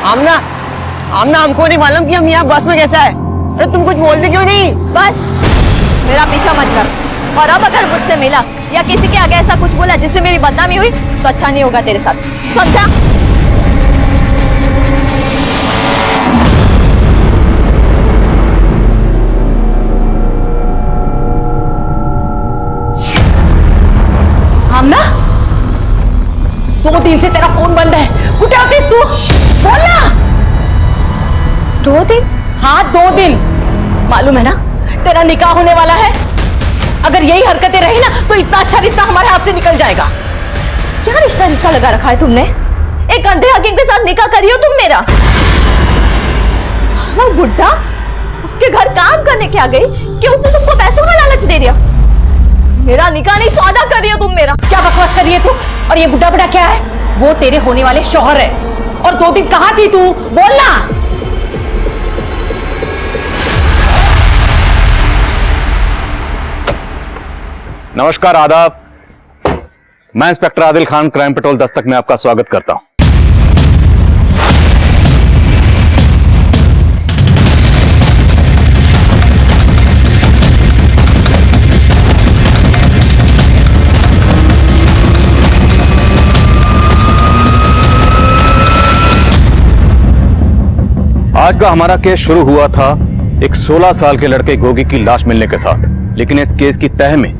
आमना, आमना हमको नहीं मालूम कि हम यहाँ बस में कैसा है। अरे तुम कुछ बोलते क्यों नहीं? बस मेरा पीछा मत कर। और अब अगर मुझसे मिला या किसी के आगे ऐसा कुछ बोला जिससे मेरी बदनामी हुई तो अच्छा नहीं होगा तेरे साथ, समझा? आमना, 2 दिन से तेरा फोन बंद है। कुठे होतीस तू? बोल ना। 2 दिन? हाँ 2 दिन। मालूम है ना तेरा निकाह होने वाला है। अगर यही हरकतें रही ना तो इतना अच्छा रिश्ता हमारे हाथ से निकल जाएगा। क्या रिश्ता लगा रखा है तुमने? एक अंधे हकीम के साथ निकाह करी हो तुम मेरा। साला बुड्ढा उसके घर काम करने के आ गई कि उसने तुमको पैसों का लालच दे दिया। मेरा निकाह नहीं सौदा कर रही हो तुम मेरा। क्या बकवास कर रही है तू? और ये बुड्ढा बुड्ढा क्या है? वो तेरे होने वाले शौहर है। और 2 दिन कहाँ थी तू? बोलना। नमस्कार, आदाब। मैं inspector Adil Khan, crime petrol Dastak में आपका स्वागत करता हूं। आज का हमारा केस शुरू हुआ था एक 16 साल के लड़के गोगी की लाश मिलने के साथ, लेकिन इस केस की तह में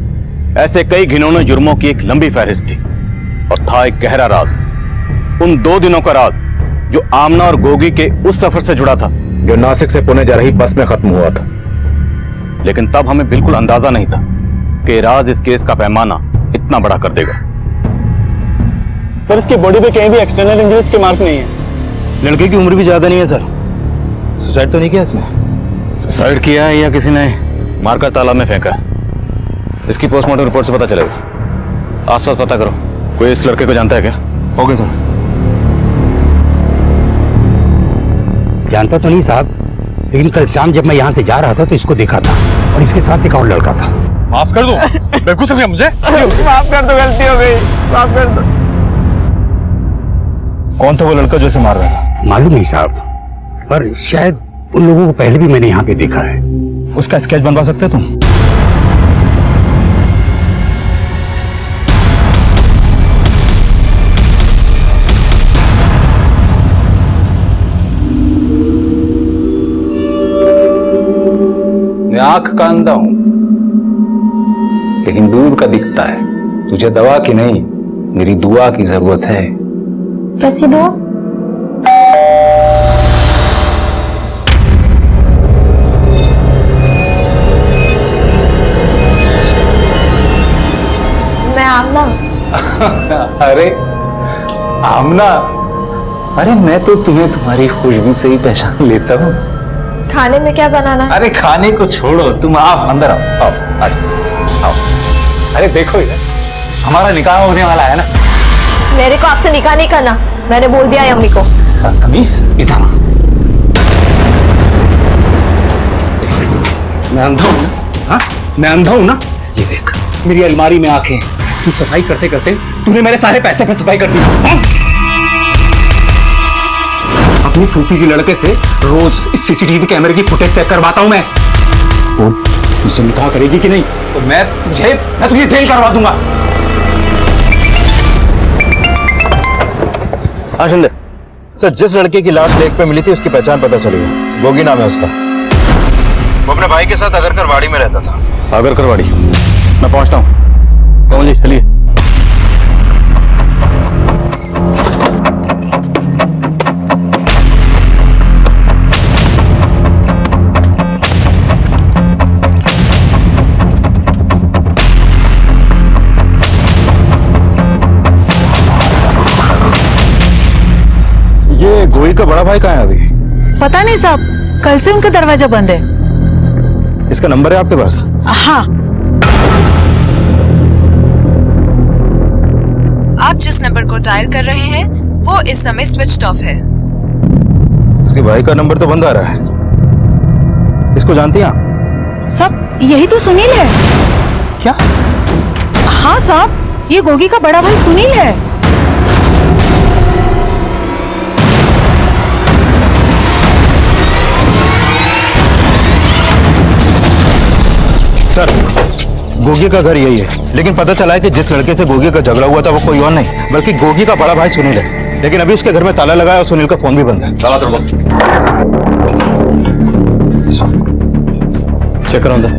ऐसे कई घिनौने जुर्मों की एक लंबी फहरिस्त थी और था एक गहरा राज। उन 2 दिनों का राज जो आमना और गोगी के उस सफर से जुड़ा था जो नासिक से पुणे जा रही बस में खत्म हुआ था। लेकिन तब हमें बिल्कुल अंदाजा नहीं था कि राज इस केस का पैमाना इतना बड़ा कर देगा। सर इसकी बॉडी पे कहीं भी एक्सटर्नल इंजरीज के मार्क नहीं है। लड़के की उम्र भी ज्यादा नहीं है सर। सुसाइड तो नहीं किया इसने? सुसाइड किया है या किसी ने मारकर तालाब में फेंका है, इसकी पोस्टमार्टम रिपोर्ट से पता चलेगा। आसपास पता करो, कोई इस लड़के को जानता है क्या? Okay sir. जानता तो नहीं साहब, लेकिन कल शाम जब मैं यहाँ से जा रहा था तो इसको देखा था और इसके साथ एक और लड़का था। माफ कर दो, बेवकूफ समझा मुझे। माफ कर दो, गलती हो गई, माफ कर दो। कौन था वो लड़का जो इसे मार रहा था? मालूम नहीं साहब, पर शायद उन लोगों को पहले भी मैंने यहाँ पे देखा है। उसका स्केच बनवा सकते हो तुम? मैं आंख का अंधा हूं लेकिन दूर का दिखता है। तुझे दवा की नहीं, मेरी दुआ की जरूरत है। कैसी दुआ? मैं आमना। अरे आमना, अरे मैं तो तुम्हें तुम्हारी खुशबू से ही पहचान लेता हूँ। खाने में क्या बनाना है? अरे खाने को छोड़ो, तुम आप अंदर आओ, आओ आओ। अरे देखो यार, हमारा निकाह होने वाला है ना। मेरे को आपसे निकाह नहीं करना, मैंने बोल दिया है अम्मी को। तमीज इधर। मैं अंधा हूं ना? हाँ मैं अंधा हूं ना? ये देख मेरी अलमारी में आंखें। तू सफाई करते करते तूने मेरे सारे पैसे पे सफाई कर दी। हाँ? अपनी फूफी की लड़के से रोज इस सीसीटीवी कैमरे की फुटेज चेक करवाता हूं मैं। बोल मुझसे निकाह करेगी कि नहीं तो मैं तुझे जेल करवा दूंगा। हाँ शिंदे सर, जिस लड़के की लाश लेक पे मिली थी उसकी पहचान पता चली है। गोगी नाम है उसका। वो अपने भाई के साथ अगरकर वाड़ी में रहता था। अगरकर वाड़ी? मैं पहुंचता हूँ। कमल जी चलिए। ये गोगी का बड़ा भाई कहाँ है अभी? पता नहीं साहब, कल से उनका दरवाजा बंद है। इसका नंबर है आपके पास? हाँ। आप जिस नंबर को डायल कर रहे हैं वो इस समय स्विच्ड ऑफ है। इसके भाई का नंबर तो बंद आ रहा है। इसको जानती हैं आप? सब यही तो सुनील है। क्या? हाँ साहब, ये गोगी का बड़ा भाई सुनील है। सर, गोगी का घर यही है, लेकिन पता चला है कि जिस लड़के से गोगी का झगड़ा हुआ था वो कोई और नहीं बल्कि गोगी का बड़ा भाई सुनील है। लेकिन अभी उसके घर में ताला लगा है और सुनील का फोन भी बंद है। ताला तोड़ो। चेक करो अंदर।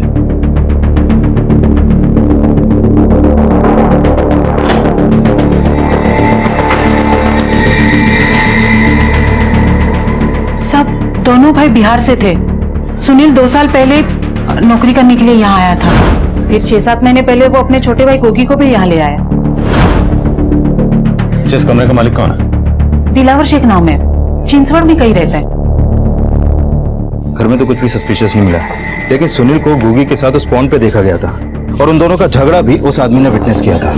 सब दोनों भाई बिहार से थे। सुनील 2 साल पहले नौकरी करने के लिए यहाँ आया था। फिर 6-7 महीने पहले वो अपने छोटे भाई गोगी को भी यहाँ ले आया। जिस कमरे का मालिक कौन है? दिलावर शेख नाम है, चिंचवड़ में कहीं रहता है। घर में तो कुछ भी सस्पिशियस नहीं मिला, लेकिन सुनील को गोगी के साथ उस पॉइंट पे देखा गया था और उन दोनों का झगड़ा भी उस आदमी ने विटनेस किया था।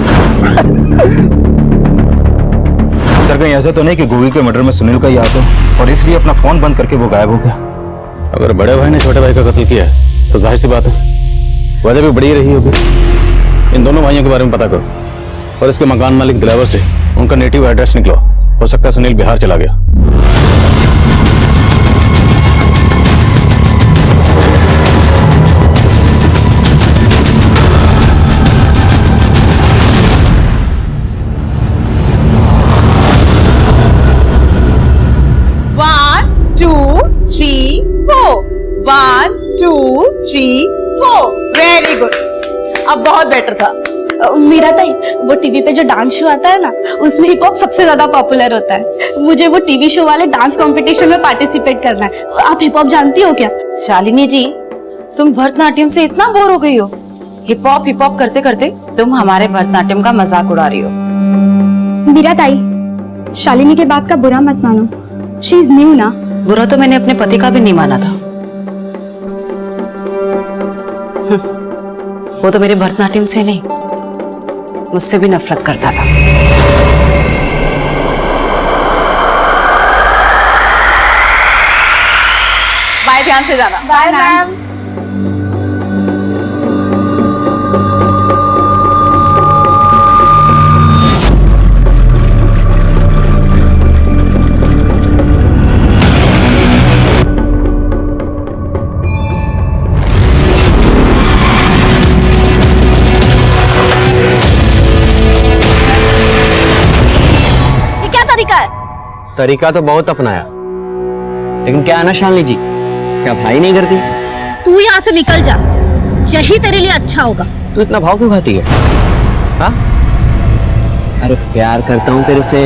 सर, कहीं ऐसा तो नहीं कि गोगी के मर्डर में सुनील का ही हाथ हो और इसलिए अपना फोन बंद करके वो गायब हो गया? अगर बड़े भाई ने छोटे भाई का कत्ल किया है तो जाहिर सी बात है वजह भी बड़ी रही होगी। इन दोनों भाइयों के बारे में पता करो और इसके मकान मालिक दिलावर से उनका नेटिव एड्रेस निकलो। हो सकता है सुनील बिहार चला गया। वेरी गुड, अब बहुत बेटर था। मीरा ताई, वो टीवी पे जो डांस शो आता है ना, उसमें हिप हॉप सबसे ज्यादा पॉपुलर होता है। मुझे वो टीवी शो वाले डांस कंपटीशन में पार्टिसिपेट करना है। आप हिप हॉप जानती हो क्या? शालिनी जी, तुम भरतनाट्यम से इतना बोर हो गई हो? हिप हॉप करते करते तुम हमारे भरतनाट्यम का मजाक उड़ा रही हो। मीरा ताई, शालिनी के बात का बुरा मत मानो। शी इज न्यू ना। बुरा तो मैंने अपने पति का भी नहीं माना था। वो तो मेरे भरतनाट्यम से नहीं, मुझसे भी नफरत करता था। बाय, ध्यान से जाना। Bye ma'am. तरीका तो बहुत अपनाया, लेकिन क्या है ना शालिनी जी, क्या भाई नहीं करती? तू यहाँ से निकल जा, यही तेरे लिए अच्छा होगा। तू इतना भाव क्यों खाती है? हाँ? अरे प्यार करता हूँ तेरे से।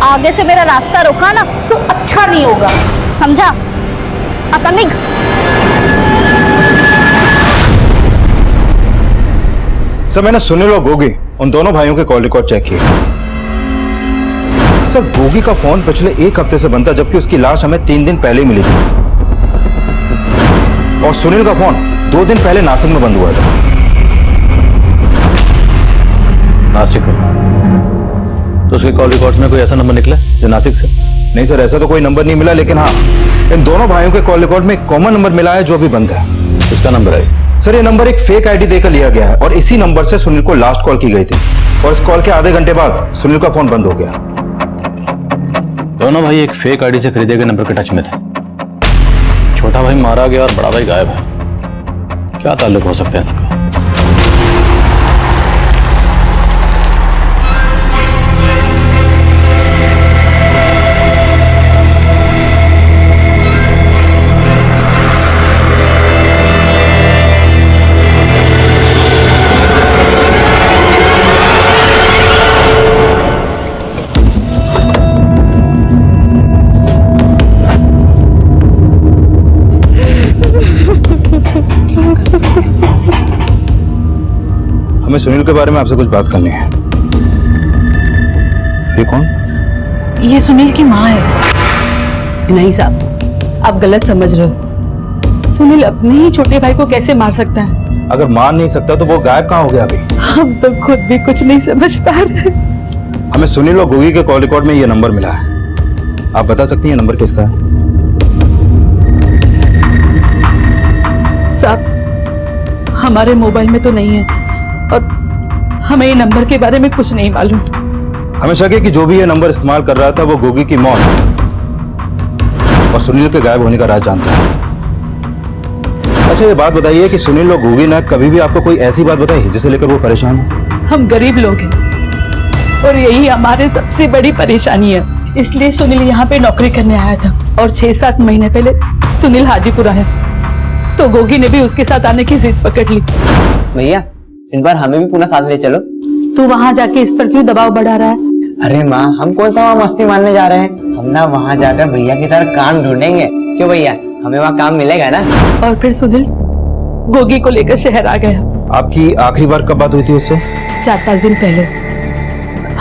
आगे से मेरा रास्ता रोका ना तो अच्छा नहीं होगा, समझा? अब निक। सर, मैंने सुनील और गोगी उन दोनों भाइयों के कॉल रिकॉर्ड चेक किए। सर, गोगी का फोन पिछले 1 हफ्ते से बंद था, जबकि उसकी लाश हमें 3 दिन पहले ही मिली थी। और सुनील का फोन 2 दिन पहले नासिक में बंद हुआ था। नासिक में? तो उसके कॉल रिकॉर्ड्स में कोई ऐसा नंबर निकला जो नासिक से? नहीं सर, ऐसा तो कोई नंबर नहीं मिला, लेकिन हाँ, इन दोनों भाइयों के कॉल रिकॉर्ड में एक कॉमन नंबर मिला है जो अभी बंद है। इसका नंबर है? सर, ये नंबर एक फेक आईडी देकर लिया गया है और इसी नंबर से सुनील को लास्ट कॉल की गई थी और इस कॉल के आधे घंटे बाद सुनील का फोन बंद हो गया। दोनों भाई एक फेक आईडी से खरीदे गए नंबर के टच में थे। छोटा भाई मारा गया और बड़ा भाई गायब है। क्या ताल्लुक हो सकता है इसका? हमें सुनील के बारे में आपसे कुछ बात करनी है। ये कौन? ये सुनील की माँ है। नहीं साहब, आप गलत समझ रहे हो। सुनील अपने ही छोटे भाई को कैसे मार सकता है? अगर मार नहीं सकता तो वो गायब कहाँ हो गया अभी? हम तो खुद भी कुछ नहीं समझ पा रहे। हमें सुनील और गोगी के कॉल रिकॉर्ड में ये नंबर मिला है। आप बता सकती हैं नंबर किसका है? साहब, हमारे मोबाइल में तो नहीं है और हमें ये नंबर के बारे में कुछ नहीं मालूम। हमें शक है कि जो भी ये नंबर इस्तेमाल कर रहा था वो गोगी की मौत और सुनील के गायब होने का राज जानता है। अच्छा ये बात बताइए कि सुनील और गोगी ने कभी भी आपको कोई ऐसी बात बताई है जिसे लेकर वो परेशान हो? हम गरीब लोग हैं और यही हमारे सबसे बड़ी परेशानी है, इसलिए सुनील यहाँ पे नौकरी करने आया था और 6-7 महीने पहले सुनील हाजीपुर आया तो गोगी ने भी उसके साथ आने की जिद पकड़ ली। भैया इन बार हमें भी पुनः साथ ले चलो। तू वहाँ जाके इस पर क्यों दबाव बढ़ा रहा है? अरे माँ, हम कौन सा वहाँ मस्ती मारने जा रहे हैं, हम ना वहाँ जाकर भैया की तरह काम ढूंढेंगे। क्यों भैया, हमें वहाँ काम मिलेगा ना। और फिर सुनील गोगी को लेकर शहर आ गया। आपकी आखिरी बार कब बात हुई थी उससे? 4-5 दिन पहले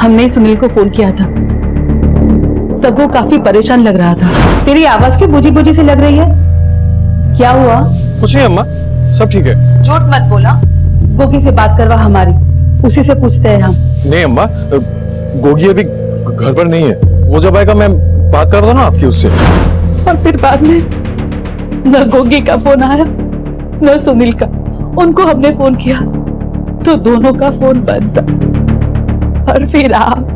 हमने ही सुनील को फोन किया था, तब वो काफी परेशान लग रहा था। तेरी आवाज क्यों बुझी बुझी सी लग रही है? क्या हुआ? कुछ नहीं अम्मा, सब ठीक है। झूठ मत बोला। गोगी से बात करवा हमारी, उसी से पूछते हैं हम। नहीं अम्मा, गोगी अभी घर पर नहीं है, वो जब आएगा मैं बात कर रहा था ना आपकी उससे। और फिर बाद में न गोगी का फोन आया न सुनील का। उनको हमने फोन किया तो दोनों का फोन बंद था। और फिर आप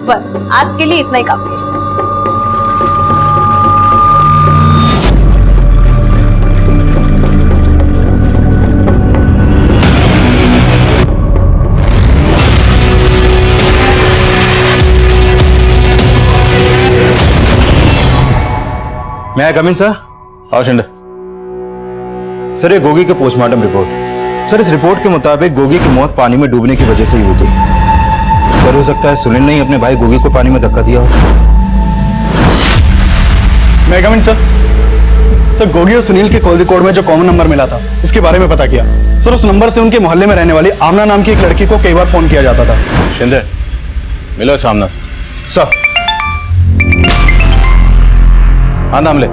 बस आज के लिए इतना ही काफी है। मैं कम इन सर? आओ शिंदे। सर ये गोगी के पोस्टमार्टम रिपोर्ट। सर इस रिपोर्ट के मुताबिक गोगी की मौत पानी में डूबने की वजह से ही हुई थी। सर हो सकता है सुनील ने ही अपने भाई गोगी को पानी में धक्का दिया हो। मैं कम इन सर? सर गोगी और सुनील के कॉल रिकॉर्ड में जो कॉमन नंबर मिला था इसके बारे में पता किया। सर उस नंबर से उनके मोहल्ले में रहने वाली आमना नाम की एक लड़की को कई बार फोन किया जाता था। शिंदे मिलो सामने से। सर हाँ नाम ले।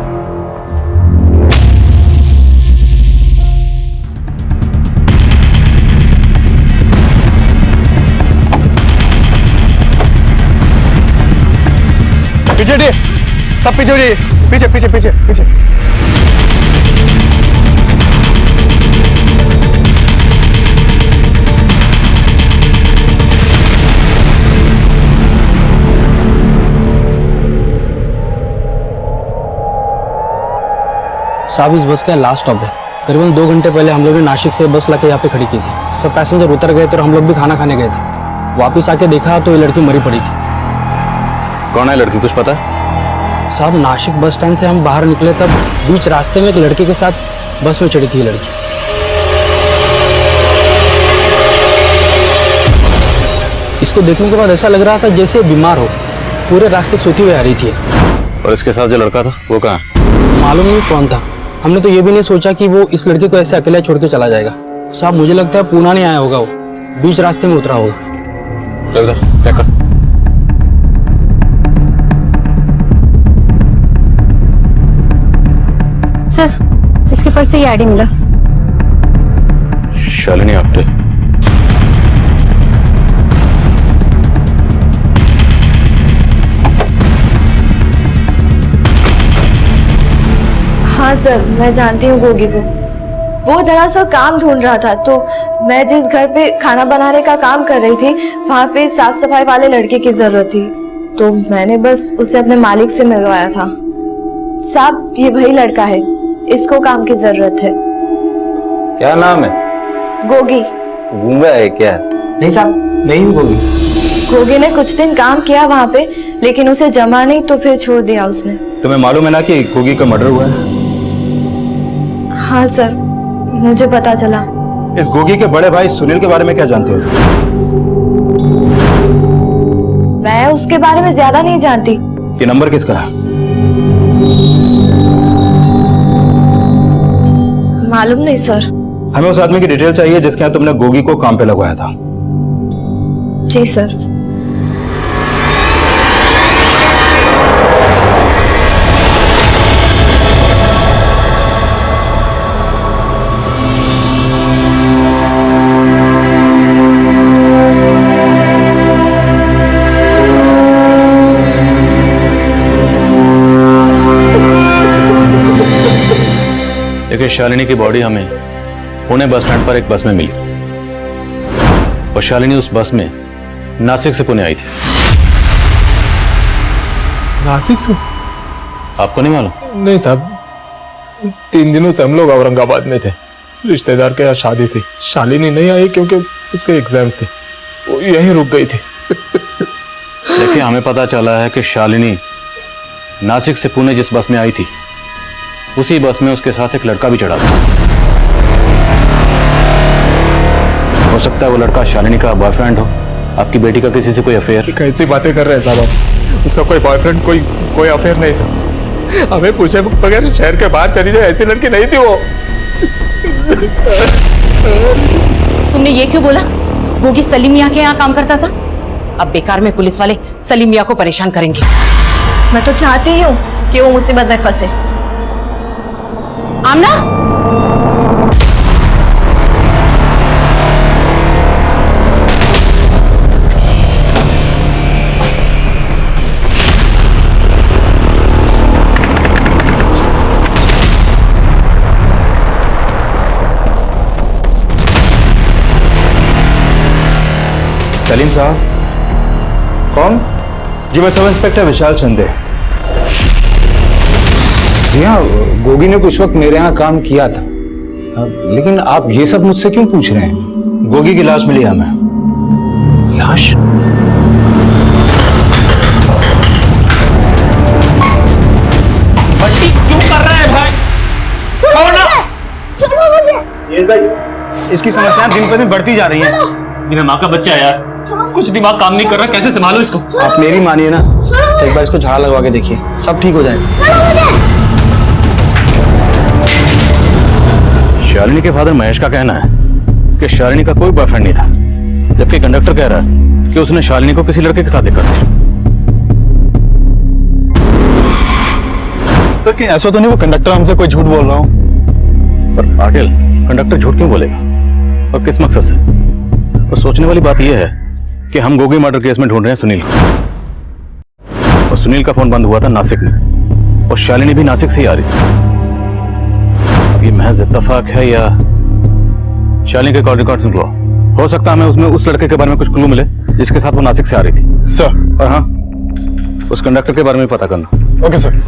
पीछे हटिए, सब पीछे हो जाइए, पीछे पीछे पीछे पीछे। साहब इस बस का लास्ट स्टॉप है। करीबन 2 घंटे पहले हम लोग ने नासिक से बस लाके यहाँ पे खड़ी की थी। सब पैसेंजर उतर गए थे और हम लोग भी खाना खाने गए थे। वापस आके देखा तो ये लड़की मरी पड़ी थी। कौन है लड़की, कुछ पता है? साहब नासिक बस स्टैंड से हम बाहर निकले तब बीच रास्ते में एक लड़के के साथ बस में चढ़ी थी ये लड़की। इसको देखने के बाद ऐसा लग रहा था जैसे बीमार हो, पूरे रास्ते सोती हुई आ रही थी। और इसके साथ जो लड़का था वो कहाँ? मालूम नहीं कौन था। हमने तो ये भी नहीं सोचा कि वो इस लड़के को ऐसे अकेला छोड़ के चला जाएगा। साहब मुझे लगता है पूना नहीं आया होगा, वो बीच रास्ते में उतरा होगा। उधर चेक कर। सर इसके पर्स से ये आईडी मिला। शालिनी आप्टे। हाँ सर, मैं जानती हूँ गोगी को। वो दरअसल काम ढूंढ रहा था, तो मैं जिस घर पे खाना बनाने का काम कर रही थी वहाँ पे साफ सफाई वाले लड़के की जरूरत थी, तो मैंने बस उसे अपने मालिक से मिलवाया था। साहब ये वही लड़का है, इसको काम की जरूरत है। क्या नाम है? गोगी। गूंगा है क्या? नहीं साहब, नहीं हूँ गोगी। गोगी ने कुछ दिन काम किया वहाँ पे, लेकिन उसे जमा नहीं तो फिर छोड़ दिया उसने। तुम्हें मालूम है ना कि गोगी का मर्डर हुआ है? हाँ सर, मुझे पता चला। इस गोगी के बड़े भाई सुनील के बारे में क्या जानते हो तुम? मैं उसके बारे में ज्यादा नहीं जानती। ये नंबर किसका है? मालूम नहीं सर। हमें उस आदमी की डिटेल चाहिए जिसके यहाँ तुमने गोगी को काम पे लगवाया था। जी सर। शालिनी की बॉडी हमें पुणे बस स्टैंड पर एक बस में मिली और शालिनी उस बस में नासिक से पुणे आई थी। नासिक से? आपको नहीं मालूम? नहीं साहब, 3 दिनों से हम लोग औरंगाबाद में थे, रिश्तेदार के यहाँ शादी थी। शालिनी नहीं आई क्योंकि उसके एग्जाम्स थे, वो यहीं रुक गई थी। देखिए, हमें पता चला है कि शालिनी नासिक से पुणे जिस बस में आई थी उसी बस में उसके साथ एक लड़का भी चढ़ा था। हो सकता है वो लड़का शालिनी का बॉयफ्रेंड हो, आपकी बेटी का किसी से कोई अफेयर। कैसी बातें कर रहे हैं साहब आप? उसका कोई बॉयफ्रेंड, कोई अफेयर नहीं था। हमें पूछे बगैर शहर के बाहर चली जाए ऐसी लड़की नहीं थी वो। तुमने ये क्यों बोला? गोगी सलीम मियाँ के यहाँ काम करता था। अब बेकार में पुलिस वाले सलीम मियाँ को परेशान करेंगे। मैं तो चाहती ही हूँ कि वो मुसीबत में फंसे। आमना, सलीम साहब। कौन? जी मैं सब इंस्पेक्टर विशाल चंदे। जी हाँ, गोगी ने कुछ वक्त मेरे यहाँ काम किया था, लेकिन आप ये सब मुझसे क्यों पूछ रहे हैं? गोगी की लाश मिली हमें। लाश? बट्टी क्यों कर रहा है भाई? छोड़ो ना। ये भाई, इसकी समस्याएं दिन पर दिन बढ़ती जा रही हैं। मेरा माँ का बच्चा है यार, कुछ दिमाग काम नहीं कर रहा, कैसे संभालो इसको? आप मेरी मानिए ना, एक बार इसको झाड़ा लगवा के देखिए, सब ठीक हो जाएगा। शालिनी के फादर महेश का कहना है कि शालिनी का कोई बॉयफ्रेंड नहीं था, जबकि कंडक्टर कह रहा है कि उसने शालिनी को किसी लड़के के साथ देखा था। सर कहीं ऐसा तो नहीं वो कंडक्टर हमसे कोई झूठ बोल रहा हूँ? पर आखिर कंडक्टर झूठ क्यों बोलेगा और किस मकसद से? तो सोचने वाली बात यह है कि हम गोगी मर्डर केस में ढूंढ रहे हैं सुनील को, और सुनील का फोन बंद हुआ था नासिक में, और शालिनी भी नासिक से ही आ रही थी। अब ये महज इत्तेफाक है या शालिनी के कॉल रिकॉर्ड सुन लो, हो सकता है हमें उसमें उस लड़के के बारे में कुछ क्लू मिले जिसके साथ वो नासिक से आ रही थी। सर। और हाँ, उस कंडक्टर के बारे में पता करना। Okay sir.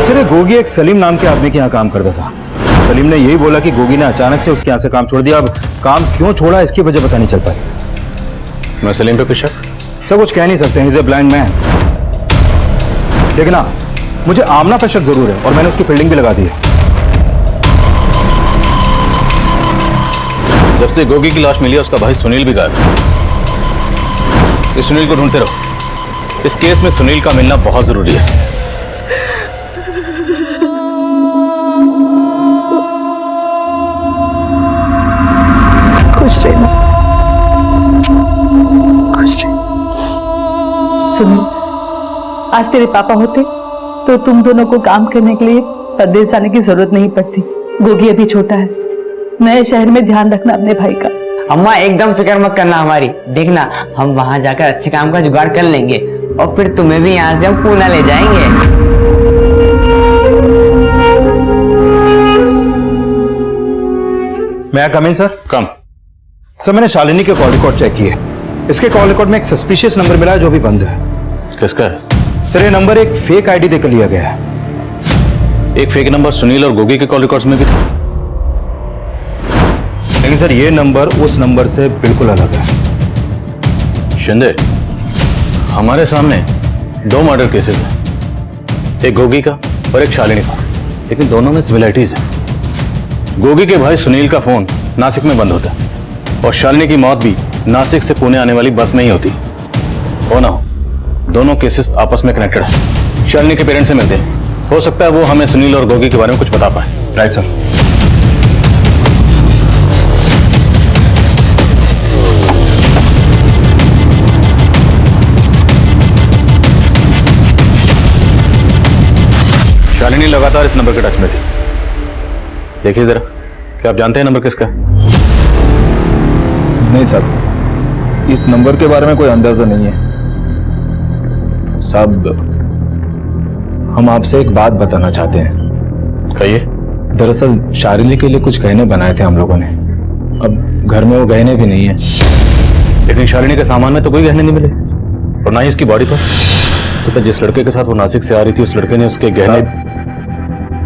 सर गोगी एक सलीम नाम के आदमी के यहाँ काम करता था। सलीम ने यही बोला कि गोगी ने अचानक से उसके यहाँ से काम छोड़ दिया। अब काम क्यों छोड़ा इसकी वजह पता नहीं चल पाई। मैं सलीम पे कुछ शक? सर कुछ कह नहीं सकते, he is a blind man. लेकिन हाँ, मुझे आमना पर शक जरूर है और मैंने उसकी फील्डिंग भी लगा दी है। जब से गोगी की लाश मिली है उसका भाई सुनील भी गायब है। इस सुनील को ढूंढते रहो, इस केस में सुनील का मिलना बहुत जरूरी है। खुश रहना, खुश रह। सुनील, आज तेरे पापा होते तो तुम दोनों को काम करने के लिए परदेश जाने की जरूरत नहीं पड़ती। गोगी अभी छोटा है, नए शहर में ध्यान रखना अपने भाई का। अम्मा एकदम फिक्र मत करना हमारी, देखना हम वहां जाकर अच्छे काम का जुगाड़ कर लेंगे और फिर तुम्हें भी यहाँ से हम पूना ले जाएंगे। मैं कम इन सर? कम। सर मैंने शालिनी के कॉल रिकॉर्ड चेक किए। इसके कॉल रिकॉर्ड में एक सस्पिशियस नंबर मिला है जो भी बंद है। किसका है? सर ये नंबर एक फेक आईडी देकर लिया गया है। एक फेक नंबर सुनील और गोगी के कॉल रिकॉर्ड्स में भी था, लेकिन सर ये नंबर उस नंबर से बिल्कुल अलग है। शिंदे, हमारे सामने 2 मर्डर केसेस हैं, एक गोगी का और एक शालिनी का, लेकिन दोनों में सिमिलरिटीज हैं। गोगी के भाई सुनील का फोन नासिक में बंद होता है और शालिनी की मौत भी नासिक से पुणे आने वाली बस में ही होती। हो ना हो, दोनों केसेस आपस में कनेक्टेड हैं। शालिनी के पेरेंट्स से मिलते हैं, हो सकता है वो हमें सुनील और गोगी के बारे में कुछ बता पाए। Right sir. शालिनी लगातार इस नंबर के टच में थी। देखिए जरा, क्या आप जानते हैं नंबर किसका है? नहीं साहब, इस नंबर के बारे में कोई अंदाजा नहीं है साहब। हम आपसे एक बात बताना चाहते हैं। कहिए। दरअसल शालिनी के लिए कुछ गहने बनाए थे हम लोगों ने, अब घर में वो गहने भी नहीं है। लेकिन शालिनी के सामान में तो कोई गहने नहीं मिले और ना ही उसकी बॉडी पर। तो जिस लड़के के साथ वो नासिक से आ रही थी उस लड़के ने उसके गहने।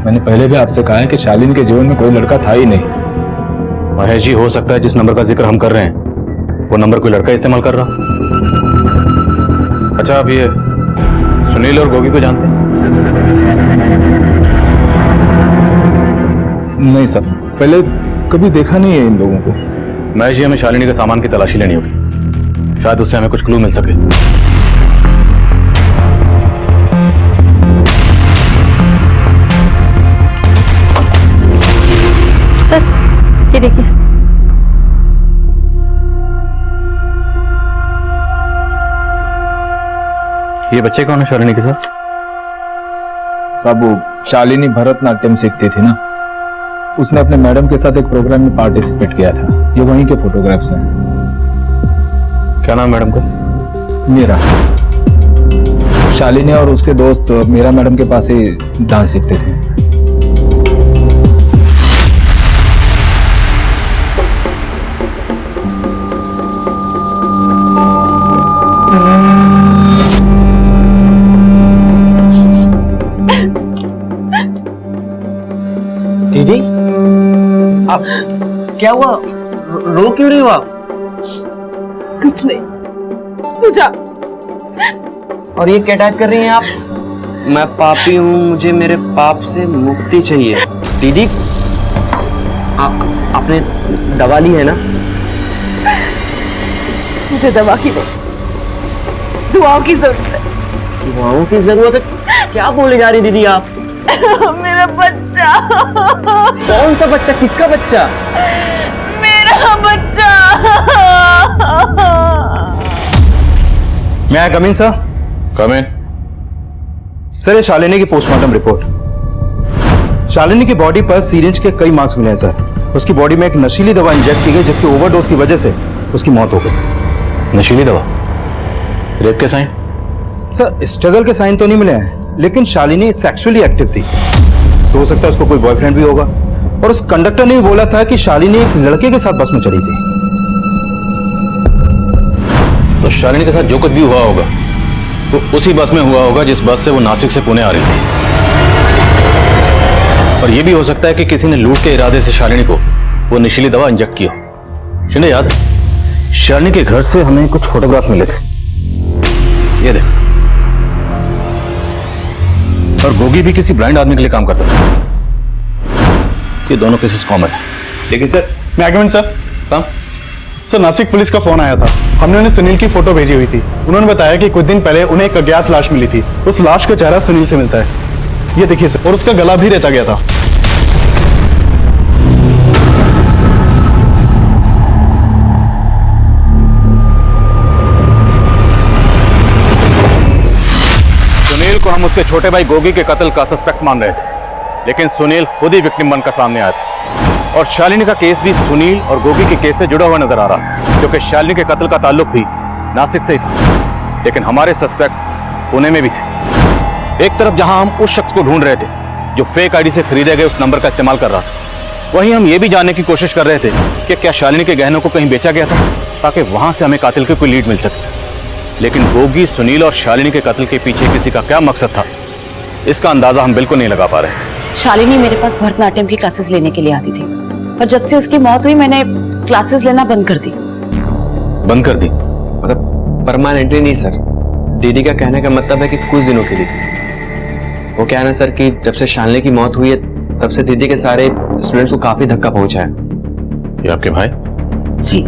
मैंने पहले भी आपसे कहा है कि शालिनी के जीवन में कोई लड़का था ही नहीं। महेश जी, हो सकता है जिस नंबर का जिक्र हम कर रहे हैं वो नंबर कोई लड़का इस्तेमाल कर रहा। अच्छा, आप ये सुनील और गोगी को जानते हैं? नहीं सर, पहले कभी देखा नहीं है इन लोगों को। महेश जी, हमें शालिनी के सामान की तलाशी लेनी होगी, शायद उससे हमें कुछ क्लू मिल सके। सर ये देखिए। ये बच्चे कौन है शालिनी के साथ? सब वो शालिनी भरतनाट्यम सीखती थी ना, उसने अपने मैडम के साथ एक प्रोग्राम में पार्टिसिपेट किया था। ये वहीं के फोटोग्राफ्स हैं। क्या नाम मैडम का? मीरा। शालिनी और उसके दोस्त मीरा मैडम के पास ही डांस सीखते थे। दीदी, आप क्या हुआ? रो क्यों रही हो आप? कुछ नहीं, तू जा। और ये क्या टाइप कर रही हैं आप? मैं पापी हूँ, मुझे मेरे पाप से मुक्ति चाहिए। दीदी, आपने दवा ली है ना? मुझे दवा की नहीं, दुआओं की जरूरत है। दुआओं की जरूरत है? क्या बोले जा रही दीदी आप? मेरा बच्चा। कौन सा बच्चा? किसका बच्चा? मेरा बच्चा। मैं कम इन सर? कम इन। सर, ये शालिनी की पोस्टमार्टम रिपोर्ट। शालिनी की बॉडी पर सीरिंज के कई मार्क्स मिले हैं सर। उसकी बॉडी में एक नशीली दवा इंजेक्ट की गई जिसकी ओवरडोज की वजह से उसकी मौत हो गई। नशीली दवा? रेप के साइन? सर, स्ट्रगल के साइन तो नहीं मिले हैं, लेकिन शालिनी सेक्सुअली एक्टिव थी, तो हो सकता है उसको कोई बॉयफ्रेंड भी होगा। और उस कंडक्टर ने भी बोला था कि शालिनी एक लड़के के साथ बस में चढ़ी थी। तो शालिनी के साथ जो कुछ भी हुआ होगा वो उसी बस में हुआ होगा जिस बस से वो नासिक से पुणे आ रही थी। और ये भी हो सकता है कि किसी ने लूट के इरादे से शालिनी को वो नशीली दवा इंजेक्ट की हो। शिंदे, याद है शालिनी के घर से हमें कुछ फोटोग्राफ मिले थे, ये देख। और गोगी भी किसी ब्लाइंड आदमी के लिए काम करता था। ये दोनों केसेस कॉमन है। लेकिन सर, मैं आगे सर काम सर, नासिक पुलिस का फोन आया था। हमने उन्हें सुनील की फोटो भेजी हुई थी। उन्होंने बताया कि कुछ दिन पहले उन्हें एक अज्ञात लाश मिली थी। उस लाश का चेहरा सुनील से मिलता है, ये देखिए सर, और उसका गला भी रेता गया था। सुनील को हम उसके छोटे भाई गोगी के कत्ल का सस्पेक्ट मान रहे थे, लेकिन सुनील खुद ही विक्टिम बनकर सामने आया था। और शालिनी का केस भी सुनील और गोगी के केस से जुड़ा हुआ नजर आ रहा, क्योंकि शालिनी के कत्ल का ताल्लुक भी नासिक से ही था, लेकिन हमारे सस्पेक्ट पुणे में भी थे। एक तरफ जहां हम उस शख्स को ढूंढ रहे थे जो फेक आईडी से खरीदे गए उस नंबर का इस्तेमाल कर रहा था, वहीं हम ये भी जानने की कोशिश कर रहे थे कि क्या शालिनी के गहनों को कहीं बेचा गया था, ताकि वहां से हमें कातिल की कोई लीड मिल सके। लेकिन गोगी, सुनील और शालिनी के कत्ल के पीछे किसी का क्या मकसद था, इसका अंदाजा हम बिल्कुल नहीं लगा पा रहे। शालिनी मेरे पास भरतनाट्यम की क्लासेस लेने के लिए आती थी, और जब से उसकी मौत हुई मैंने क्लासेस लेना बंद कर दी। बंद कर दी? मतलब परमानेंटली नहीं सर, दीदी का कहने का मतलब है कि कुछ दिनों के लिए। वो क्या है ना सर कि जब से शालिनी की मौत हुई है तब से दीदी के सारे स्टूडेंट्स को काफी धक्का पहुंचा है। ये आपके भाई? जी।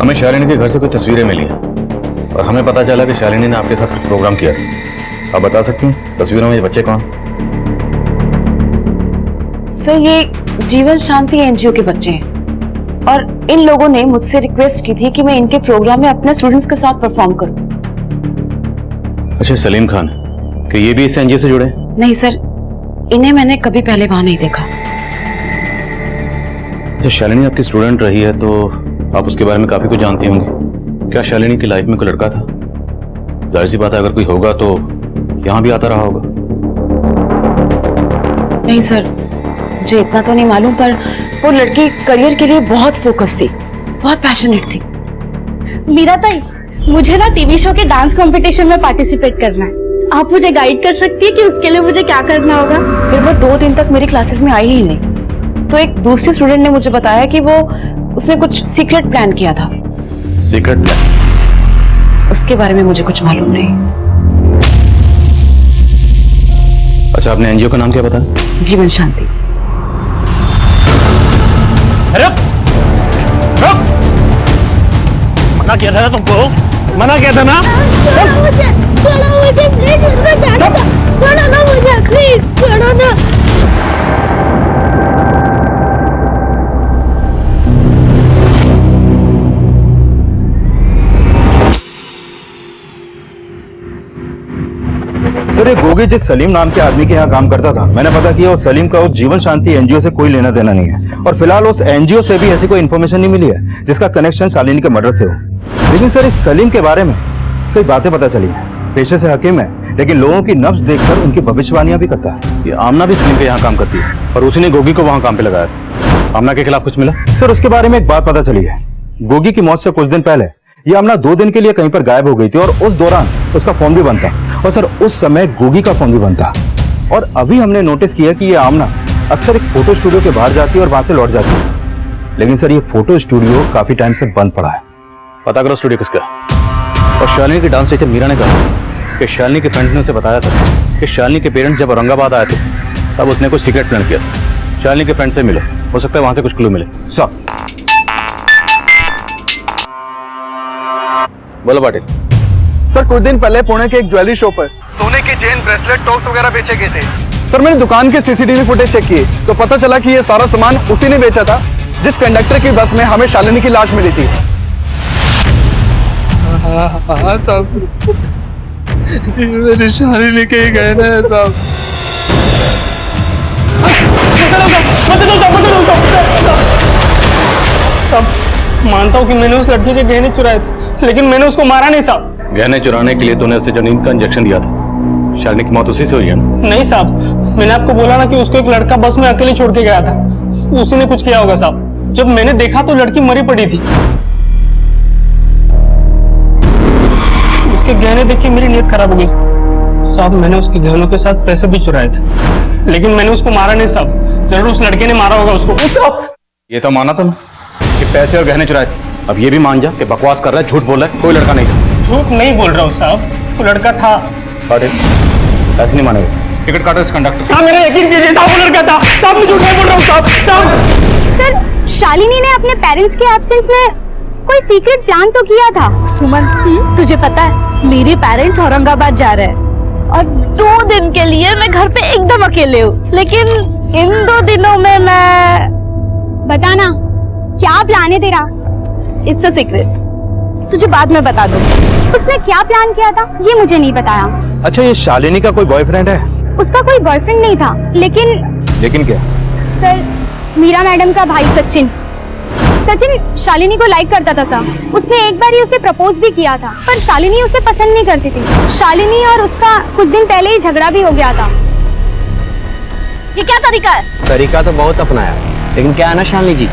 हमें शालिनी के घर से कुछ तस्वीरें मिली हैं और हमें पता चला कि शालिनी ने आपके साथ कुछ प्रोग्राम किया था। आप बता सकती हैं तस्वीरों में ये बच्चे कौन? सर, ये जीवन शांति एनजीओ के बच्चे हैं, और इन लोगों ने मुझसे रिक्वेस्ट की थी कि मैं इनके प्रोग्राम में अपने स्टूडेंट्स के साथ परफॉर्म करूं। अच्छा, सलीम खान, कि ये भी इस एनजीओ से जुड़े हैं? नहीं सर, इन्हें मैंने कभी पहले वहां नहीं देखा। अच्छा, शालिनी आपकी स्टूडेंट रही है तो आप उसके बारे में काफी कुछ जानती होंगी। क्या शालिनी की लाइफ में कोई लड़का था? जाहिर सी बात है, अगर कोई होगा तो यहाँ भी आता रहा होगा। नहीं सर, मुझे इतना तो नहीं मालूम, पर वो लड़की करियर के लिए बहुत फोकस थी, बहुत पैशनेट थी। मीरा ताई, मुझे ना टीवी शो के डांस कंपटीशन में पार्टिसिपेट करना है। आप मुझे गाइड कर सकती है कि उसके लिए मुझे क्या करना होगा? फिर वो 2 दिन तक मेरी क्लासेस में आई ही नहीं। तो एक दूसरी स्टूडेंट ने मुझे बताया कि उसने कुछ सीक्रेट प्लान किया था। Secret plan? उसके बारे में मुझे कुछ मालूम नहीं। अच्छा, आपने एनजीओ का नाम क्या बताया? जीवन शांति। मना किया था ना तुमको, मना किया था ना। छोड़ो मुझे प्लीज, उसको जाने दो। छोड़ो ना मुझे प्लीज, छोड़ो ना। सर, ये गोगी जिस सलीम नाम के आदमी के यहाँ काम करता था, मैंने पता किया उस सलीम का उस जीवन शांति एनजीओ से कोई लेना देना नहीं है, और फिलहाल उस एनजीओ से भी ऐसी कोई इन्फॉर्मेशन नहीं मिली है जिसका कनेक्शन शालिनी के मर्डर से हो। लेकिन सर, इस सलीम के बारे में कई बातें पता चली हैं। पेशे से हकीम है, लेकिन लोगों की नब्ज देखकर उनकी भविष्यवाणियां भी करता है। ये आमना भी सलीम के यहाँ काम करती है और उसी ने गोगी को वहाँ काम पे लगाया। आमना के खिलाफ कुछ मिला? सर, उसके बारे में एक बात पता चली है। गोगी की मौत से कुछ दिन पहले ये आमना 2 दिन के लिए कहीं पर गायब हो गई थी, और उस दौरान उसका फोन भी बंद था, और सर उस समय गोगी का फोन भी बंद था। और अभी हमने नोटिस किया कि ये आमना अक्सर एक फोटो स्टूडियो के बाहर जाती है और वहां से लौट जाती है। लेकिन सर, ये फोटो स्टूडियो काफी टाइम से बंद पड़ा है। पता करो स्टूडियो किसका। और शालिनी की डांस टीचर मीरा ने कहा कि शालिनी के फ्रेंड्स ने उसे बताया था कि शालिनी के पेरेंट्स जब औरंगाबाद आए थे तब उसने कुछ सीक्रेट प्लान किया था। शालिनी के फ्रेंड से मिलो, हो सकता है वहां से कुछ क्लू मिले। सर, बोलो पाटिल। सर, कुछ दिन पहले पुणे के एक ज्वेलरी शॉप पर सोने के चेन, ब्रेसलेट, टॉप्स वगैरह बेचे गए थे। सर, मैंने दुकान के सीसीटीवी फुटेज चेक किए तो पता चला कि ये सारा सामान उसी ने बेचा था जिस कंडक्टर की बस में हमें शालिनी की लाश मिली थी। हाँ साहब, मेरी शालिनी के ही गए ना साहब। सब मानता हूँ कि मैंने उस लड़की के गहने चुराए थे, लेकिन मैंने उसको मारा नहीं साहब। गहने चुराने के लिए तूने उसे जो नींद का इंजेक्शन दिया था, शालिनी की मौत उसी से हुई है ना? नहीं साहब, मैंने आपको बोला ना कि उसको एक लड़का बस में अकेले छोड़ के गया था, उसी ने कुछ किया होगा साहब। जब मैंने देखा तो लड़की मरी पड़ी थी। उसके गहने देख के मेरी नीयत खराब हो गई साहब। मैंने उसके गहनों के साथ पैसे भी चुराए थे, लेकिन मैंने उसको मारा नहीं साहब। जरूर उस लड़के ने मारा होगा उसको। ये तो माना तुम कि पैसे और गहने चुराए थे, अब ये भी मान जा कि बकवास कर रहा है, झूठ बोल रहा है, कोई लड़का नहीं था। झूठ नहीं बोल रहा हूँ साहब, वो लड़का था। पाटिल, ऐसे नहीं मानेगा। टिकट काटो इस कंडक्टर से। साहब, मेरा यकीन कीजिए साहब, वो लड़का था साहब, मैं झूठ नहीं बोल रहा हूँ साहब। सर, शालिनी ने अपने पेरेंट्स के एब्सेंट में कोई सीक्रेट प्लान तो किया था। सुमन, तुझे पता है मेरे पेरेंट्स औरंगाबाद जा रहे हैं और 2 दिन के लिए मैं घर पे एकदम अकेले हूँ। लेकिन इन 2 दिनों में मैं, बताना क्या प्लान है तेरा? इट्स अ सीक्रेट, तुझे बाद में बता दूंगी। उसने क्या प्लान किया था ये मुझे नहीं बताया। अच्छा, ये शालिनी का कोई बॉयफ्रेंड है? उसका कोई बॉयफ्रेंड नहीं था, लेकिन क्या? सर, मीरा मैडम का भाई सचिन शालिनी को लाइक करता था सर। उसने एक बार ही उसे प्रपोज भी किया था, पर शालिनी उसे पसंद नहीं करती थी। शालिनी और उसका कुछ दिन पहले ही झगड़ा भी हो गया था। ये क्या तरीका है? तरीका तो बहुत अपनाया, लेकिन क्या है ना शालिनी जी,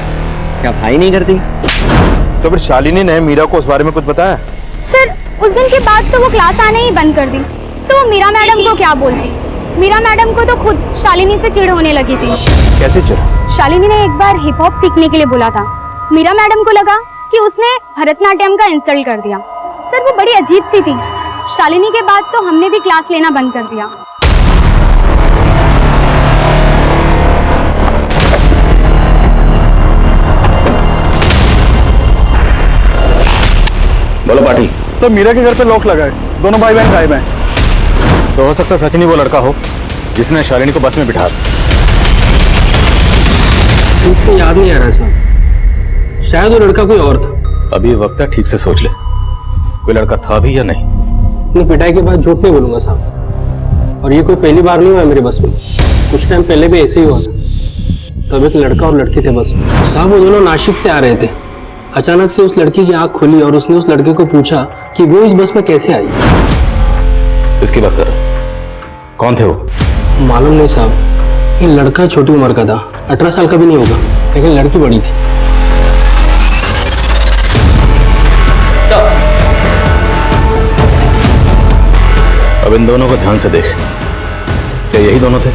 क्या भाई नहीं करती? तो फिर शालिनी ने मीरा को उस बारे में कुछ बताया? सर, उस दिन के बाद तो वो क्लास आने ही बंद कर दी, तो मीरा मैडम को क्या बोलती? मीरा मैडम को तो खुद शालिनी से चिढ़ होने लगी थी। कैसे चिढ़? शालिनी ने एक बार हिप हॉप सीखने के लिए बोला था। मीरा मैडम को लगा कि उसने भरतनाट्यम का इंसल्ट कर दिया। सर, वो बड़ी अजीब सी थी। शालिनी के बाद तो हमने भी क्लास लेना बंद कर दिया। बोलो पाटिल। सर, मीरा के घर पे लॉक लगा है, दोनों भाई बहन गायब हैं। तो हो सकता है सचिन ही वो लड़का हो जिसने शालिनी को बस में बिठाया। ठीक से याद नहीं आ रहा साहब, शायद वो लड़का कोई और था। अभी वक्त है, ठीक से सोच ले, कोई लड़का था भी या नहीं। अपनी पिटाई के बाद झूठ नहीं बोलूंगा साहब, और ये कोई पहली बार नहीं हुआ मेरे बस में, कुछ टाइम पहले भी ऐसे ही हुआ था। तब एक लड़का और लड़की थे बस में। साहब वो दोनों नासिक से आ रहे थे। अचानक से उस लड़की की आंख खुली और उसने उस लड़के को पूछा कि वो इस बस में कैसे आई। इसकी बात कर रहे हो? कौन थे वो? मालूम नहीं साहब, ये लड़का छोटी उम्र का था, 18 साल का भी नहीं होगा, लेकिन लड़की बड़ी थी। अब इन दोनों को ध्यान से देख, क्या यही दोनों थे?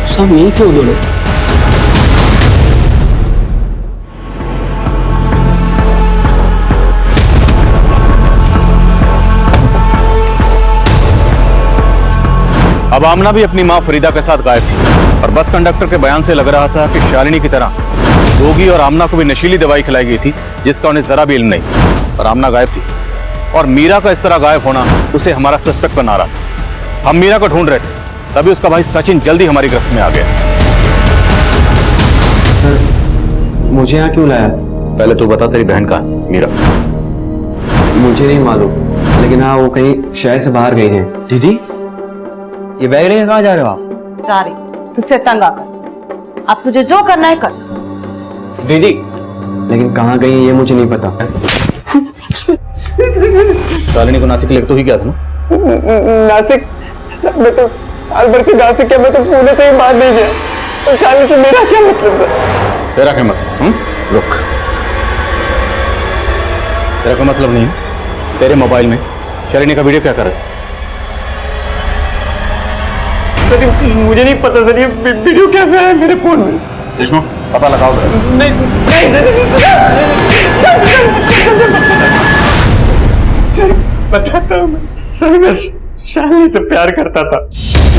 साहब यही थे वो दोनों। अब आमना भी अपनी मां फरीदा के साथ गायब थी और बस कंडक्टर के बयान से लग रहा था कि शालिनी की तरह गोगी और आमना को भी नशीली दवाई खिलाई गई थी जिसका उन्हें जरा भी इल्म नहीं। और आमना गायब थी और मीरा का इस तरह गायब होना उसे हमारा सस्पेक्ट बना रहा था। हम मीरा को ढूंढ रहे थे, तभी उसका भाई सचिन जल्दी हमारी गिरफ्त में आ गया। सर मुझे यहाँ क्यों लाया? पहले तू बता, तेरी बहन कहाँ है मीरा? मुझे नहीं मालूम, लेकिन हाँ वो कहीं शहर से बाहर गई हैं। दीदी ये बैग लेके कहाँ जा रहे हो आप? जा रही तुझसे तंग आकर, अब तुझे जो करना है कर। दीदी लेकिन कहाँ गई ये मुझे नहीं पता। शालिनी को नासिक लेकर तो ही गया था ना? नासिक? सर मैं तो साल भर से नासिक गया, मैं तो पुणे से ही बाहर नहीं गया। तो शालिनी से मेरा क्या मतलब सर? तेरा क्या मतलब? रुक, तेरा कोई मतलब नहीं। तेरे मोबाइल में शालिनी का वीडियो क्या कर रहा है? सर मुझे नहीं पता सर, ये वीडियो कैसे है मेरे फोन में? विष्णु पता लगाओ। नहीं सर बताता हूँ मैं। सर मैं शालिनी से प्यार करता था,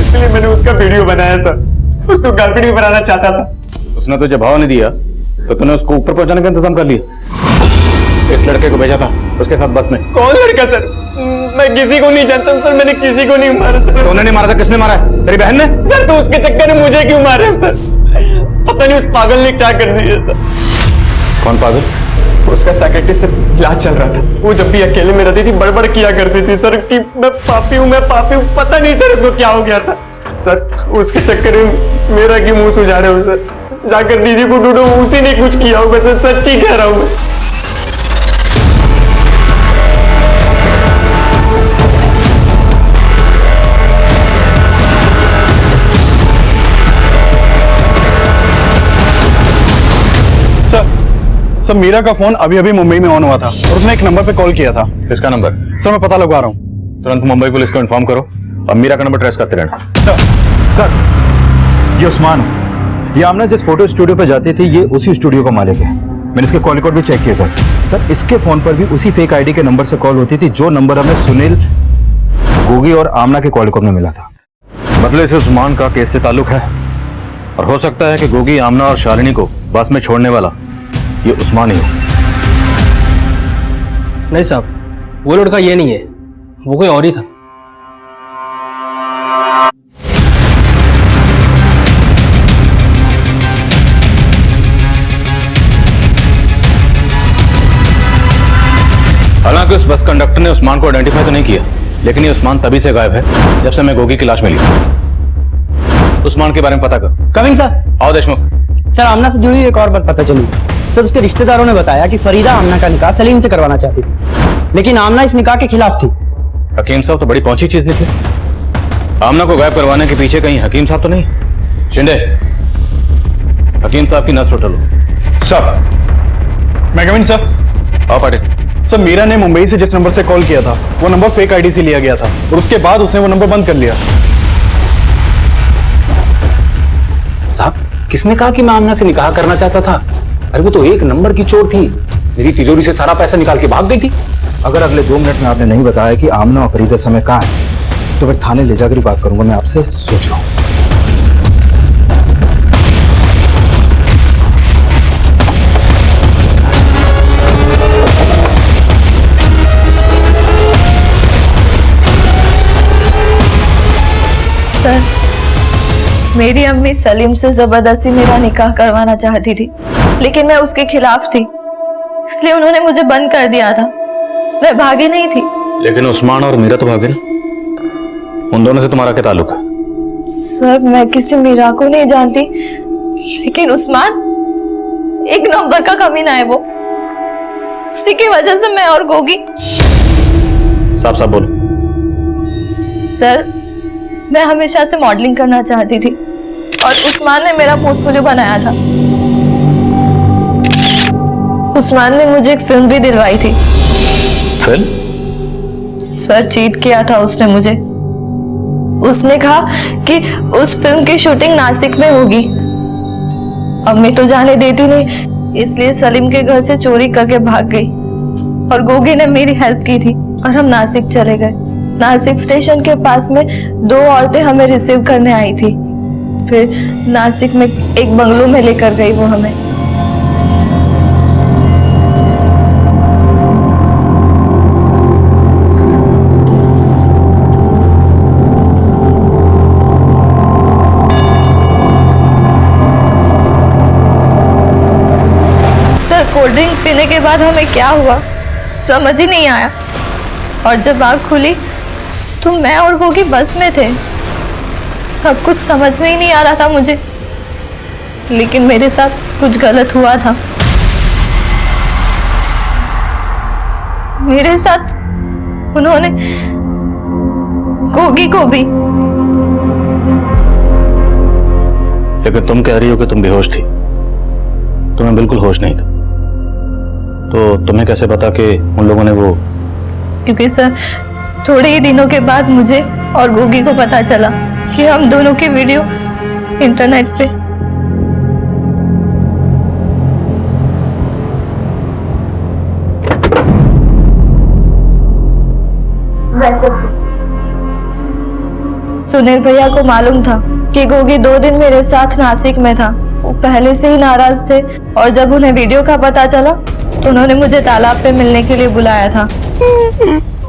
इसलिए मैंने उसका वीडियो बनाया सर। उसको गर्लफ्रेंड भी बनाना चाहता था। उसने तुझे भाव नहीं दिया तो तूने उसको ऊपर पहुंचाने का इंतजाम कर लिया। इस लड़के को भेजा था उसके साथ बस में। कौन लड़का सर? मैं किसी को नहीं जानता सर, मैंने किसी को नहीं मारा सर। तूने नहीं मारा था, किसने मारा है? तेरी बहन ने? सर तो उसके चक्कर में मुझे क्यों मारे सर? पता नहीं उस पागल ने क्या कर दिया सर। कौन पागल? उसका सेक्रेटरी से इलाज चल रहा था। वो जब भी अकेले में रहती थी बड़बड़ किया करती थी सर कि मैं पापी हूँ, मैं पापी हूँ। पता नहीं सर उसको क्या हो गया था सर। उसके चक्कर में मेरा क्यों मुंह सुझा रहे हो सर? जाकर दीदी को ढूंढो, उसी ने कुछ किया होगा सर, सच्ची कह रहा हूँ मैं। सर मीरा का फोन अभी अभी मुंबई में ऑन हुआ था और उसने एक नंबर पे कॉल किया था। किसका नंबर? सर मैं पता लगवा रहा हूँ। तुरंत मुंबई पुलिस को इन्फॉर्म करो और मीरा का नंबर ट्रेस करते रहना। सर ये उस्मान है। ये आमना जिस फोटो स्टूडियो पे जाती थी ये उसी स्टूडियो का मालिक है। मैंने इसके कॉल रिकॉर्ड भी चेक किया सर। सर इसके फोन पर भी उसी फेक आईडी के नंबर से कॉल होती थी जो नंबर हमें सुनील, गोगी और आमना के कॉल रिकॉर्ड में मिला था। मतलब इसे उस्मान का केस से ताल्लुक है और हो सकता है कि गोगी, आमना और शालिनी को बस में छोड़ने वाला ये उस्मान ही हो। नहीं साहब, वो लड़का ये नहीं है, वो कोई और ही था। हालांकि उस बस कंडक्टर ने उस्मान को आइडेंटिफाई तो नहीं किया, लेकिन ये उस्मान तभी से गायब है जब से मैं गोगी की लाश मिली। उस्मान के बारे में पता कर। Coming sir. आओ देशमुख। सर आमना से जुड़ी एक और बात पता चली। सर उसके रिश्तेदारों ने बताया कि फरीदा आमना का निकाह सलीम से करवाना चाहती थी, लेकिन आमना इस निकाह के खिलाफ थी। हकीम साहब तो बड़ी पहुंची चीज निकली। आमना को गायब करवाने के पीछे कहीं हकीम साहब तो नहीं? शिंदे, हकीम साहब की नस उठा लो। सर मैं कमिंग सर। आओ पाटिल। सर मीरा ने मुंबई से जिस नंबर से कॉल किया था वो नंबर फेक आईडी से लिया गया था और उसके बाद उसने वो नंबर बंद कर लिया। साहब किसने कहा कि मैं आमना से निकाह करना चाहता था? अरे वो तो एक नंबर की चोर थी, मेरी तिजोरी से सारा पैसा निकाल के भाग गई थी। अगर अगले 2 मिनट में आपने नहीं बताया कि आमना और फरीदा समय कहाँ है तो फिर थाने ले जाकर ही बात करूंगा। मैं आपसे सोच रहा हूँ। सर मेरी अम्मी सलीम से जबरदस्ती मेरा निकाह करवाना चाहती थी, लेकिन मैं उसके खिलाफ थी, इसलिए उन्होंने मुझे बंद कर दिया था। मैं भागी नहीं थी। लेकिन उस्मान और मीरा तो भागे ना, उन दोनों से तुम्हारा क्या ताल्लुक है? सर मैं किसी मीरा को नहीं जानती, लेकिन उस्मान एक नंबर का कमीना है वो। उसी की वजह से मैं और गोगी। साफ साफ बोलो। सर, मैं हमेशा से मॉडलिंग करना चाहती थी और उस्मान ने मेरा पोर्टफोलियो बनाया था। उस्मान ने मुझे एक फिल्म भी दिलवाई थी। फिल्म? सर, चीट किया था उसने मुझे। उसने कहा कि उस फिल्म की शूटिंग नासिक में होगी। अम्मी तो जाने देती नहीं, इसलिए सलीम के घर से चोरी करके भाग गई और गोगी ने मेरी हेल्प की थी और हम नासिक चले गए। नासिक स्टेशन के पास में 2 औरतें हमें रिसीव करने आई थी। फिर नासिक में एक बंगलो में लेकर गई वो हमें। कोल्ड ड्रिंक पीने के बाद हमें क्या हुआ समझ ही नहीं आया, और जब आँख खुली तो मैं और गोगी बस में थे। तब कुछ समझ में ही नहीं आ रहा था मुझे, लेकिन मेरे साथ कुछ गलत हुआ था। मेरे साथ उन्होंने गोगी को भी। लेकिन तुम कह रही हो कि तुम बेहोश थी। तुम्हें बिल्कुल होश नहीं था, तो तुम्हें कैसे पता कि उन लोगों ने वो? क्योंकि सर, थोड़े ही दिनों के बाद मुझे और गोगी को पता चला कि हम दोनों की वीडियो इंटरनेट पे। सुनील भैया को मालूम था कि गोगी 2 दिन मेरे साथ नासिक में था। वो पहले से ही नाराज थे और जब उन्हें वीडियो का पता चला तो उन्होंने मुझे तालाब पे मिलने के लिए बुलाया था।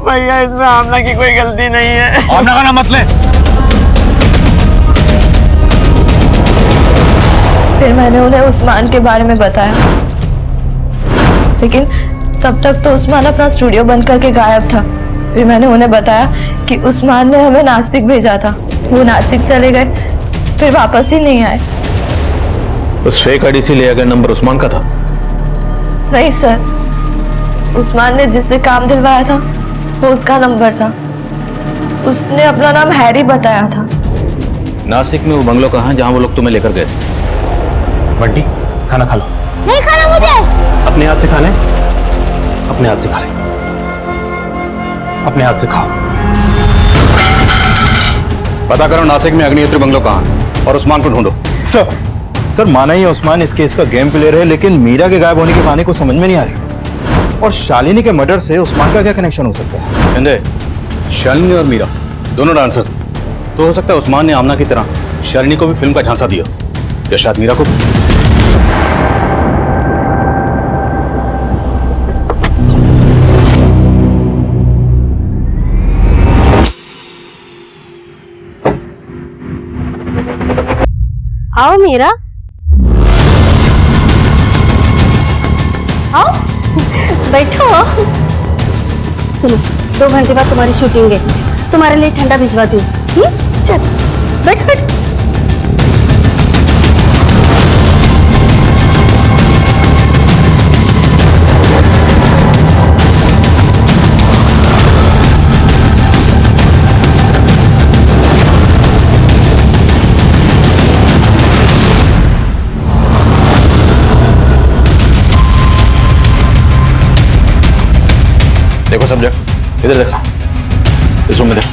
भैया, इसमें आमना की कोई गलती नहीं है। आमना का नाम मत ले। फिर मैंने उन्हें उस्मान के बारे में बताया, लेकिन तब तक तो उस्मान अपना स्टूडियो बंद करके गायब था। फिर मैंने उन्हें बताया कि उस्मान ने हमें नासिक भेजा था। वो नासिक चले गए, फिर वापस ही नहीं आए। उस फेक आईडी से लिया गया नंबर उस्मान का था? नहीं सर, उस्मान ने जिससे काम दिलवाया था वो उसका नंबर था। उसने अपना नाम हैरी बताया था। नासिक में वो बंगलो कहाँ है जहाँ वो लोग तुम्हें लेकर गए? बंटी, खाना खा लो। नहीं खाना मुझे। अपने हाथ से खाने, अपने हाथ से खा ले, अपने हाथ से खाओ। पता करो नासिक में अग्निहोत्री बंगलो कहाँ है और उस्मान को ढूंढो। सर माना ही उस्मान इस केस का गेम प्लेयर है, लेकिन मीरा के गायब होने की कहानी को समझ में नहीं आ रही। और शालिनी के मर्डर से उस्मान का क्या कनेक्शन हो सकता है? संजय, शालिनी और मीरा दोनों डांसर्स थे, तो हो सकता है उस्मान ने आमना की तरह शालिनी को भी फिल्म का झांसा दिया, या शायद मीरा को भी। आओ मीरा, आओ बैठो। सुनो, 2 घंटे बाद तुम्हारी शूटिंग है, तुम्हारे लिए ठंडा भिजवाती हूँ। चल बैठ बैठ। देखो सब्जेक्ट, इधर देखो, इस रूम में देखो।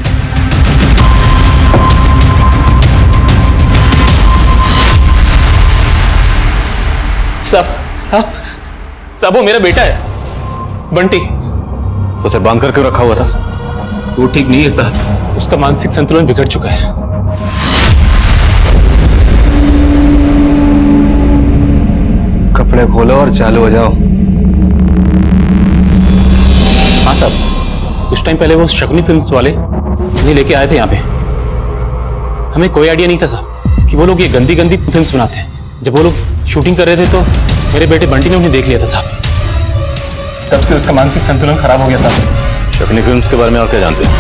साहब वो मेरा बेटा है, बंटी। उसे बांध कर क्यों रखा हुआ था? वो ठीक नहीं है साहब, उसका मानसिक संतुलन बिगड़ चुका है। कपड़े खोलो और चालू हो जाओ। हाँ साहब, कुछ टाइम पहले वो शकुनी फिल्म्स वाले उन्हें लेके आए थे यहाँ पे। हमें कोई आइडिया नहीं था साहब कि वो लोग ये गंदी गंदी फिल्म्स बनाते हैं। जब वो लोग शूटिंग कर रहे थे तो मेरे बेटे बंटी ने उन्हें देख लिया था साहब। तब से उसका मानसिक संतुलन खराब हो गया साहब। शकुनी फिल्म्स के बारे में और क्या जानते हैं?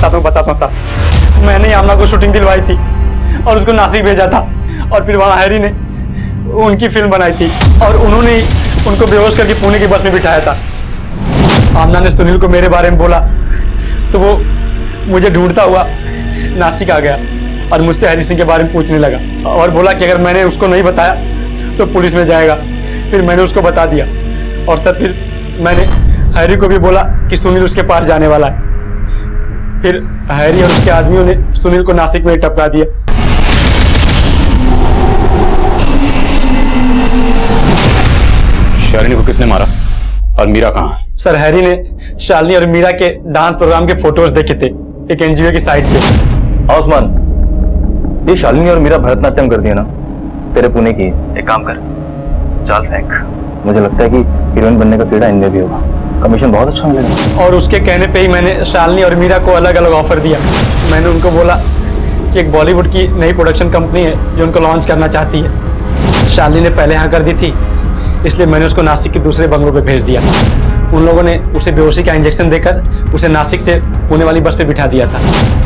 बताता हूँ साहब। मैंने ही आमना को शूटिंग दिलवाई थी और उसको नासिक भेजा था, और फिर वहाँ हैरी ने उनकी फिल्म बनाई थी और उन्होंने ही उनको बेहोश करके पुणे की बस में बिठाया था। आमना ने सुनील को मेरे बारे में बोला तो वो मुझे ढूंढता हुआ नासिक आ गया और मुझसे हैरी सिंह के बारे में पूछने लगा और बोला कि अगर मैंने उसको नहीं बताया तो पुलिस में जाएगा। फिर मैंने उसको बता दिया और सर फिर मैंने हैरी को भी बोला कि सुनील उसके पास जाने वाला है। फिर हैरी और उसके आदमियों ने सुनील को नासिक में टपका दिया। शालिनी को किसने मारा और मीरा कहाँ है? सर हैरी ने शालिनी और मीरा के डांस प्रोग्राम के फोटोज देखे थे एक एनजीओ की साइट पे। उस्मान, ये शालिनी और मीरा भरतनाट्यम कर दिया ना, तेरे पुणे की। एक काम कर, चाल फेंक। मुझे लगता है कि हीरोइन बनने का कीड़ा इनमें भी होगा, कमीशन बहुत अच्छा मिलेगा। और उसके कहने पे ही मैंने शालिनी और मीरा को अलग अलग ऑफर दिया। मैंने उनको बोला कि एक बॉलीवुड की नई प्रोडक्शन कंपनी है जो उनको लॉन्च करना चाहती है। शालिनी ने पहले हाँ कर दी थी, इसलिए मैंने उसको नासिक के दूसरे बंगलों पे भेज दिया। उन लोगों ने उसे बेहोशी का इंजेक्शन देकर उसे नासिक से पुणे वाली बस पे बिठा दिया था।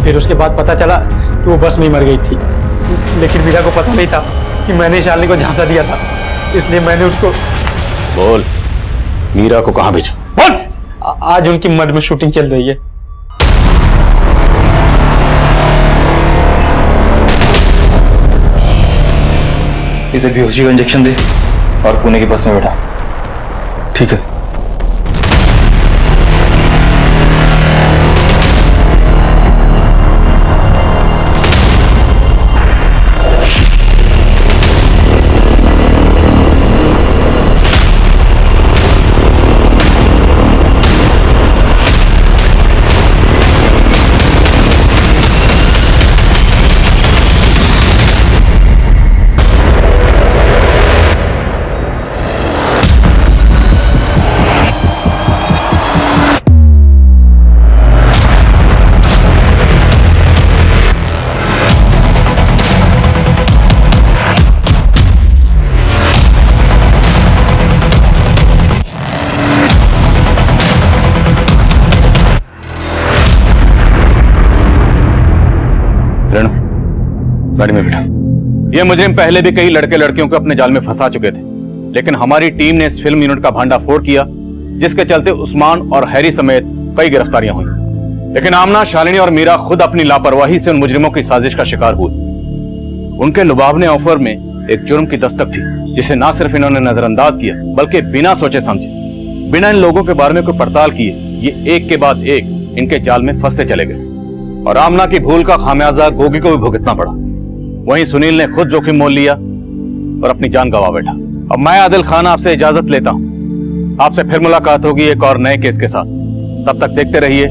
फिर उसके बाद पता चला कि वो बस में ही मर गई थी, लेकिन मीरा को पता नहीं था कि मैंने शालिनी को झांसा दिया था, इसलिए मैंने उसको। बोल, मीरा को कहाँ भेजा? बोल। आज उनकी मड में शूटिंग चल रही है। इसे बेहोशी का इंजेक्शन दे और पुणे की बस में बैठा। ठीक है। गाड़ी में बिठा। ये मुजरिम पहले भी कई लड़के लड़कियों को अपने जाल में फंसा चुके थे, लेकिन हमारी टीम ने इस फिल्म यूनिट का भांडाफोड़ किया, जिसके चलते उस्मान और हैरी समेत कई गिरफ्तारियां हुई। लेकिन आमना, शालिनी और मीरा खुद अपनी लापरवाही से उन मुजरिमों की साजिश का शिकार हुए। उनके लुभावने ऑफर में एक जुर्म की दस्तक थी, जिसे ना सिर्फ इन्होंने नजरअंदाज किया, बल्कि बिना सोचे समझे, बिना इन लोगों के बारे में कोई पड़ताल किए, ये एक के बाद एक इनके जाल में फंसते चले गए। और आमना की भूल का खामियाजा गोगी को भी भुगतना पड़ा। वहीं सुनील ने खुद जोखिम मोल लिया और अपनी जान गंवा बैठा। अब मैं आदिल खान आपसे इजाजत लेता हूं। आपसे फिर मुलाकात होगी एक और नए केस के साथ। तब तक देखते रहिए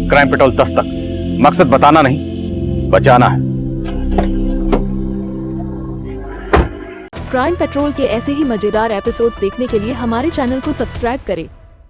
क्राइम पेट्रोल दस्तक। मकसद बताना नहीं, बचाना है। क्राइम पेट्रोल के ऐसे ही मजेदार एपिसोड्स देखने के लिए हमारे चैनल को सब्सक्राइब करें